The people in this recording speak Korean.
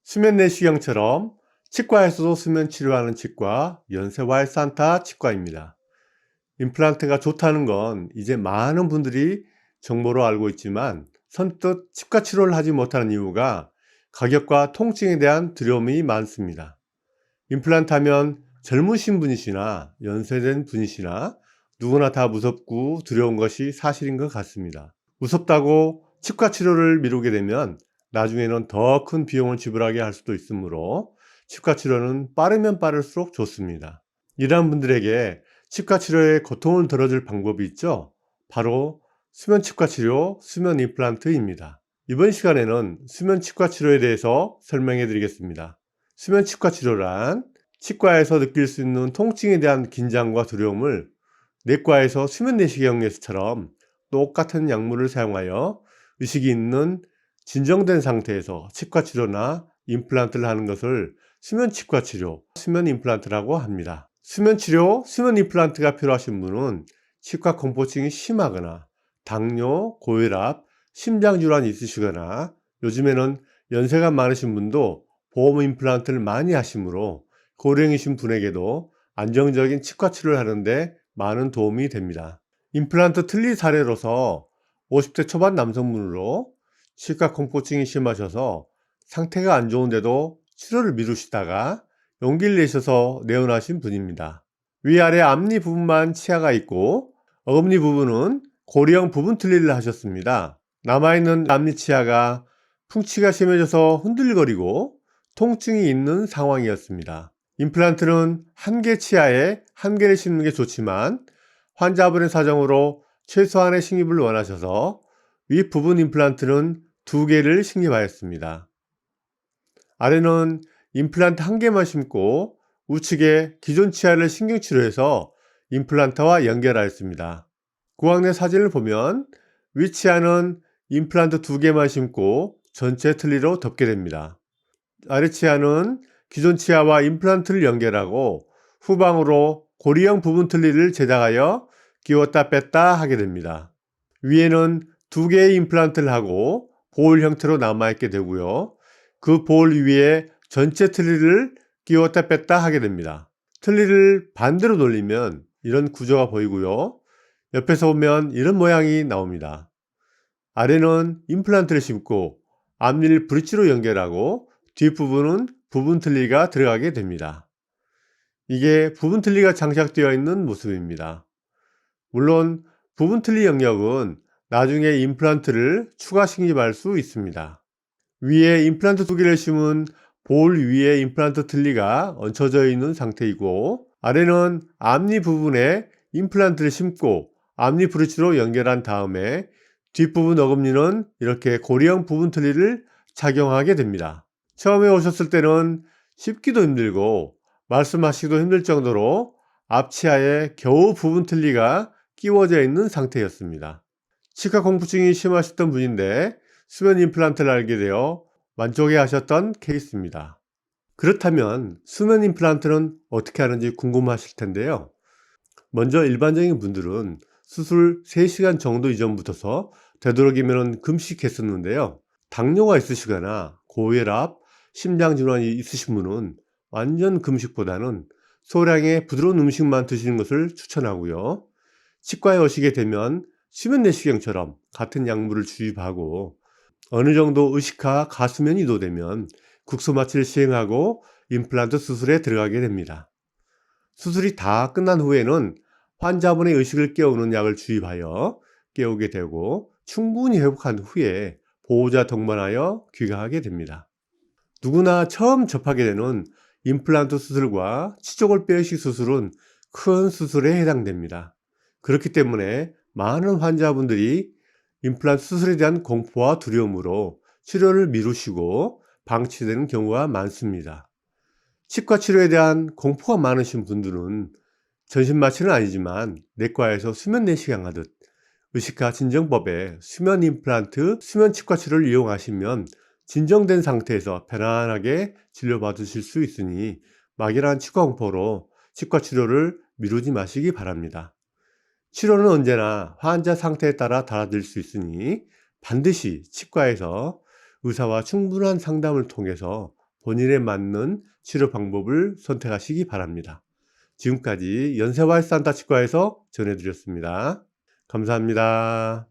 수면 내시경처럼 치과에서도 수면 치료하는 치과 연세와의 산타 치과입니다. 임플란트가 좋다는 건 이제 많은 분들이 정보로 알고 있지만 선뜻 치과 치료를 하지 못하는 이유가 가격과 통증에 대한 두려움이 많습니다. 임플란트 하면 젊으신 분이시나 연세된 분이시나 누구나 다 무섭고 두려운 것이 사실인 것 같습니다. 무섭다고 치과 치료를 미루게 되면 나중에는 더 큰 비용을 지불하게 할 수도 있으므로 치과 치료는 빠르면 빠를수록 좋습니다. 이러한 분들에게 치과 치료의 고통을 덜어줄 방법이 있죠. 바로 수면 치과 치료, 수면 임플란트입니다. 이번 시간에는 수면 치과 치료에 대해서 설명해 드리겠습니다. 수면 치과 치료란 치과에서 느낄 수 있는 통증에 대한 긴장과 두려움을 내과에서 수면 내시경에서처럼 똑같은 약물을 사용하여 의식이 있는 진정된 상태에서 치과 치료나 임플란트를 하는 것을 수면 치과 치료, 수면 임플란트라고 합니다. 수면 치료, 수면 임플란트가 필요하신 분은 치과 공포증이 심하거나 당뇨, 고혈압, 심장질환이 있으시거나 요즘에는 연세가 많으신 분도 보험 임플란트를 많이 하시므로 고령이신 분에게도 안정적인 치과 치료를 하는데 많은 도움이 됩니다. 임플란트 틀니 사례로서 50대 초반 남성분으로 치과 공포증이 심하셔서 상태가 안 좋은데도 치료를 미루시다가 용기를 내셔서 내원하신 분입니다. 위아래 앞니 부분만 치아가 있고 어금니 부분은 고리형 부분 틀니를 하셨습니다. 남아있는 앞니 치아가 풍치가 심해져서 흔들거리고 통증이 있는 상황이었습니다. 임플란트는 한 개 치아에 한 개를 심는 게 좋지만 환자분의 사정으로 최소한의 식립을 원하셔서 윗부분 임플란트는 2개를 식립하였습니다. 아래는 임플란트 한 개만 심고 우측에 기존 치아를 신경치료해서 임플란트와 연결하였습니다. 구강내 사진을 보면 윗치아는 임플란트 2개만 심고 전체 틀니로 덮게 됩니다. 아래 치아는 기존 치아와 임플란트를 연결하고 후방으로 고리형 부분 틀니를 제작하여 끼웠다 뺐다 하게 됩니다. 위에는 2개의 임플란트를 하고 볼 형태로 남아있게 되고요. 그 볼 위에 전체 틀니를 끼웠다 뺐다 하게 됩니다. 틀니를 반대로 돌리면 이런 구조가 보이고요. 옆에서 보면 이런 모양이 나옵니다. 아래는 임플란트를 심고 앞니를 브릿지로 연결하고 뒷부분은 부분 틀니가 들어가게 됩니다. 이게 부분 틀니가 장착되어 있는 모습입니다. 물론 부분 틀니 영역은 나중에 임플란트를 추가 식립할 수 있습니다. 위에 임플란트 2개를 심은 볼 위에 임플란트 틀니가 얹혀져 있는 상태이고 아래는 앞니 부분에 임플란트를 심고 앞니 브릿지로 연결한 다음에 뒷부분 어금니는 이렇게 고리형 부분 틀니를 착용하게 됩니다. 처음에 오셨을 때는 씹기도 힘들고 말씀하시기도 힘들 정도로 앞치아에 겨우 부분 틀니가 끼워져 있는 상태였습니다. 치과 공포증이 심하셨던 분인데 수면 임플란트를 알게 되어 만족해 하셨던 케이스입니다. 그렇다면 수면 임플란트는 어떻게 하는지 궁금하실 텐데요. 먼저 일반적인 분들은 수술 3시간 정도 이전부터서 되도록이면 금식했었는데요. 당뇨가 있으시거나 고혈압, 심장질환이 있으신 분은 완전 금식보다는 소량의 부드러운 음식만 드시는 것을 추천하고요. 치과에 오시게 되면 수면 내시경처럼 같은 약물을 주입하고 어느 정도 의식화 가수면이 도되면 국소 마취를 시행하고 임플란트 수술에 들어가게 됩니다. 수술이 다 끝난 후에는 환자분의 의식을 깨우는 약을 주입하여 깨우게 되고 충분히 회복한 후에 보호자 동반하여 귀가하게 됩니다. 누구나 처음 접하게 되는 임플란트 수술과 치조골 빼이식 수술은 큰 수술에 해당됩니다. 그렇기 때문에 많은 환자분들이 임플란트 수술에 대한 공포와 두려움으로 치료를 미루시고 방치되는 경우가 많습니다. 치과 치료에 대한 공포가 많으신 분들은 전신마취는 아니지만 내과에서 수면 내시경 하듯 의식화 진정법에 수면 임플란트, 수면 치과 치료를 이용하시면 진정된 상태에서 편안하게 치료받으실 수 있으니 막연한 치과 공포로 치과 치료를 미루지 마시기 바랍니다. 치료는 언제나 환자 상태에 따라 달라질 수 있으니 반드시 치과에서 의사와 충분한 상담을 통해서 본인에 맞는 치료 방법을 선택하시기 바랍니다. 지금까지 연세와이산타 치과에서 전해드렸습니다. 감사합니다.